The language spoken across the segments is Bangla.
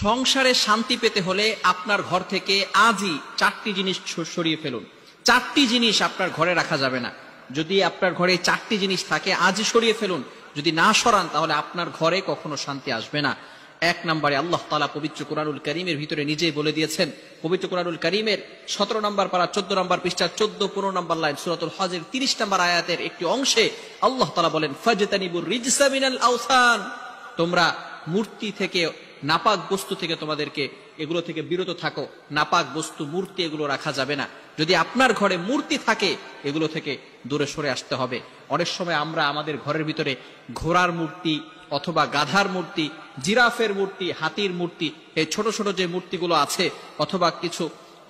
সংসারে শান্তি পেতে হলে আপনার ঘর থেকে আজই 4টি জিনিস সরিয়ে ফেলুন। 4টি জিনিস আপনার ঘরে রাখা যাবে না। যদি আপনার ঘরে 4টি জিনিস থাকে আজই সরিয়ে ফেলুন। যদি না সরান তাহলে আপনার ঘরে কখনো শান্তি আসবে না। 1 নম্বরে আল্লাহ তাআলা পবিত্র কোরআনুল কারীমের ভিতরে নিজেই বলে দিয়েছেন। পবিত্র কোরআনুল কারীমের 17 নম্বর পারা 14 নম্বর পৃষ্ঠা 14-15 নম্বর লাইন সূরাতুল হজের 30 নম্বর আয়াতের একটি অংশে আল্লাহ তাআলা বলেন, ফাজতানিবুর রিজসা মিনাল আওসান, তোমরা মূর্তি থেকে, নাপাক বস্তু থেকে তোমাদেরকে এগুলো থেকে বিরত থাকো। নাপাক বস্তু, মূর্তি এগুলো রাখা যাবে না। যদি আপনার ঘরে মূর্তি থাকে এগুলো থেকে দূরে সরে আসতে হবে। অনেক সময় আমরা আমাদের ঘরের ভিতরে ঘোড়ার মূর্তি অথবা গাধার মূর্তি, জিরাফের মূর্তি, হাতির মূর্তি, এই ছোট ছোট যে মূর্তিগুলো আছে, অথবা কিছু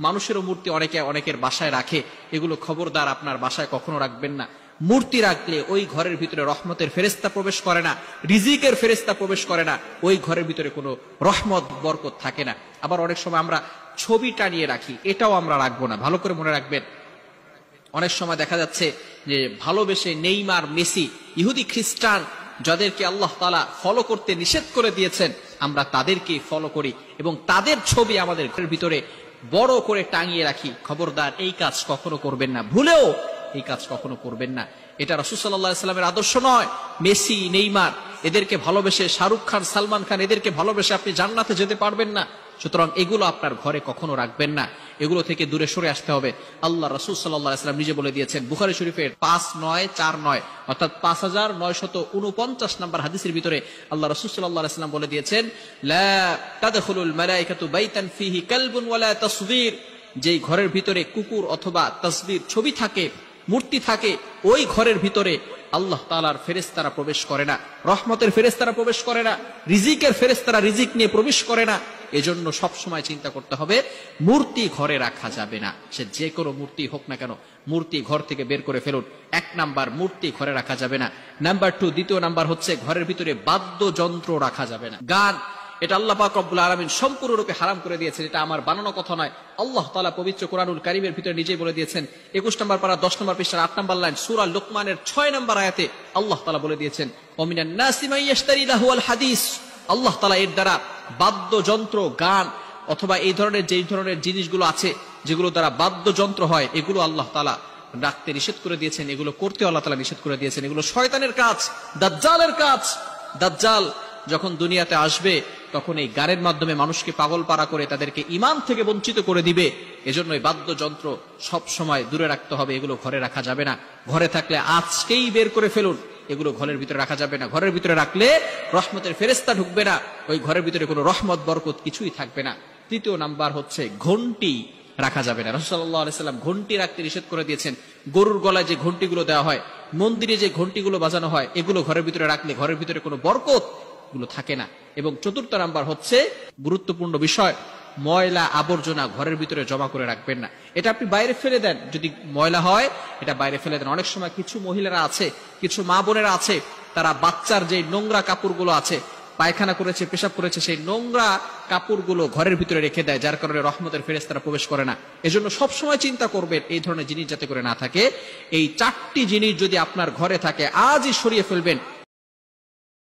মানুষেরও মূর্তি অনেকের বাসায় রাখে। এগুলো খবরদার আপনার বাসায় কখনো রাখবেন না। মূর্তি রাখলে ওই ঘরের ভিতরে রহমতের ফেরেশতা প্রবেশ করে না, রিজিকের ফেরেশতা প্রবেশ করে না, ওই ঘরের ভিতরে কোনো রহমত বরকত থাকে না। আবার অনেক সময় আমরা ছবি টানিয়ে রাখি, এটাও আমরা রাখবো না। ভালো করে মনে রাখবেন, অনেক সময় দেখা যাচ্ছে যে ভালোবেসে নেইমার, মেসি, ইহুদি খ্রিস্টান যাদেরকে আল্লাহ তাআলা ফলো করতে নিষেধ করে দিয়েছেন, আমরা তাদেরকে ফলো করি এবং তাদের ছবি আমাদের ঘরের ভিতরে বড় করে টাঙিয়ে রাখি। খবরদার এই কাজ কখনো করবেন না, ভুলেও এই কাজ কখনো করবেন না। এটা রাসূল সাল্লাল্লাহু আলাইহি সাল্লামের আদর্শ নয়। মেসি, নেইমার এদেরকে ভালোবেসে, শাহরুখ খান, সালমান খান এদেরকে ভালোবেসে আপনি জান্নাতে যেতে পারবেন না। সুতরাং এগুলো আপনার ঘরে কখনো রাখবেন না, এগুলো থেকে দূরে সরে আসতে হবে। আল্লাহ রাসূল সাল্লাল্লাহু আলাইহি সাল্লাম নিজে বলে দিয়েছেন বুখারী শরীফের 5949 অর্থাৎ 5949 নম্বর হাদিসের ভিতরে আল্লাহ রাসূল সাল্লাল্লাহু আলাইহি সাল্লাম বলে দিয়েছেন, লা তাদখুলুল মালায়েকাতু বাইতান ফিহি কালবুন ওয়ালা তাসবির, যেই ঘরের ভিতরে কুকুর অথবা তাসবির, ছবি থাকে, মূর্তি থাকে, ওই ঘরের ভিতরে আল্লাহ তাআলার ফেরেশতারা প্রবেশ করে না, রহমতের ফেরেশতারা প্রবেশ করে না, রিজিকের ফেরেশতারা রিজিক নিয়ে প্রবেশ করে না। এজন্য সব সময় চিন্তা করতে হবে মূর্তি ঘরে রাখা যাবে না। সে যে কোনো মূর্তি হোক না কেন, মূর্তি ঘর থেকে বের করে ফেলুন। 1 নাম্বার, মূর্তি ঘরে রাখা যাবে না। নাম্বার 2, দ্বিতীয় নাম্বার হচ্ছে ঘরের ভিতরে বাদ্যযন্ত্র রাখা যাবে না। গান, এটা আল্লাহ পাক রব্বুল আলামিন সম্পূর্ণরূপে হারাম করে দিয়েছেন। এটা আমার বানানো কথা নয়, আল্লাহ তাআলা পবিত্র কোরআনুল কারীমের ভিতরে নিজেই বলে দিয়েছেন। 21 নম্বর পারা 10 নম্বর পৃষ্ঠার 8 নম্বর লাইন সূরা লুকমানের 6 নম্বর আয়াতে আল্লাহ তাআলা বলে দিয়েছেন, ওমিনান নাসি মান ইয়াশতারি লাহুল হাদিস। আল্লাহ তাআলা এর দ্বারা বাদ্যযন্ত্র, গান অথবা এই ধরনের যেই ধরনের জিনিসগুলো আছে যেগুলো দ্বারা বাদ্যযন্ত্র হয়, এগুলো আল্লাহ তাআলা রাখতে নিষেধ করে দিয়েছেন, এগুলো করতে আল্লাহ তাআলা নিষেধ করে দিয়েছেন। এগুলো শয়তানের কাজ, দাজ্জালের কাজ। দাজ্জাল যখন দুনিয়াতে আসবে তখন এই গানের মাধ্যমে মানুষকে পাগল পারা করে তাদেরকে ঈমান থেকে বঞ্চিত করে দিবে। এজন্য এই বাদ্যযন্ত্র সব সময় দূরে রাখতে হবে, এগুলো ঘরে রাখা যাবে না। ঘরে থাকলে আজকেই বের করে ফেলুন, এগুলো ঘরের ভিতরে রাখা যাবে না। ঘরের ভিতরে রাখলে রহমতের ফেরেশতা ঢুকবে না, ওই ঘরের ভিতরে কোনো রহমত বরকত কিছুই থাকবে না। তৃতীয় নাম্বার হচ্ছে ঘন্টি রাখা যাবে না। রাসূল সাল্লাল্লাহু আলাইহি সাল্লাম ঘন্টি রাখতে নিষেধ করে দিয়েছেন। গরুর গলায় যে ঘন্টিগুলো দেওয়া হয়, মন্দিরে যে ঘন্টিগুলো বাজানো হয়, এগুলো ঘরের ভিতরে রাখলে ঘরের ভিতরে কোনো বরকত গুলো থাকে না। এবং চতুর্থ নাম্বার হচ্ছে গুরুত্বপূর্ণ বিষয়, ময়লা আবর্জনা ঘরের ভিতরে জমা করে রাখবেন না। এটা আপনি বাইরে ফেলে দেন, যদি ময়লা হয় এটা বাইরে ফেলে দেন। অনেক সময় কিছু মহিলারা আছে, কিছু মা বোনেরা আছে, তারা বাচ্চার যে নোংরা কাপড়গুলো আছে, পায়খানা করেছে, পেশাব করেছে, সেই নোংরা কাপড়গুলো ঘরের ভিতরে রেখে দেয়, যার কারণে রহমতের ফেরেশতারা প্রবেশ করে না। এজন্য সবসময় চিন্তা করবেন এই ধরনের জিনিস যাতে করে না থাকে। এই 4টি জিনিস যদি আপনার ঘরে থাকে আজই সরিয়ে ফেলবেন।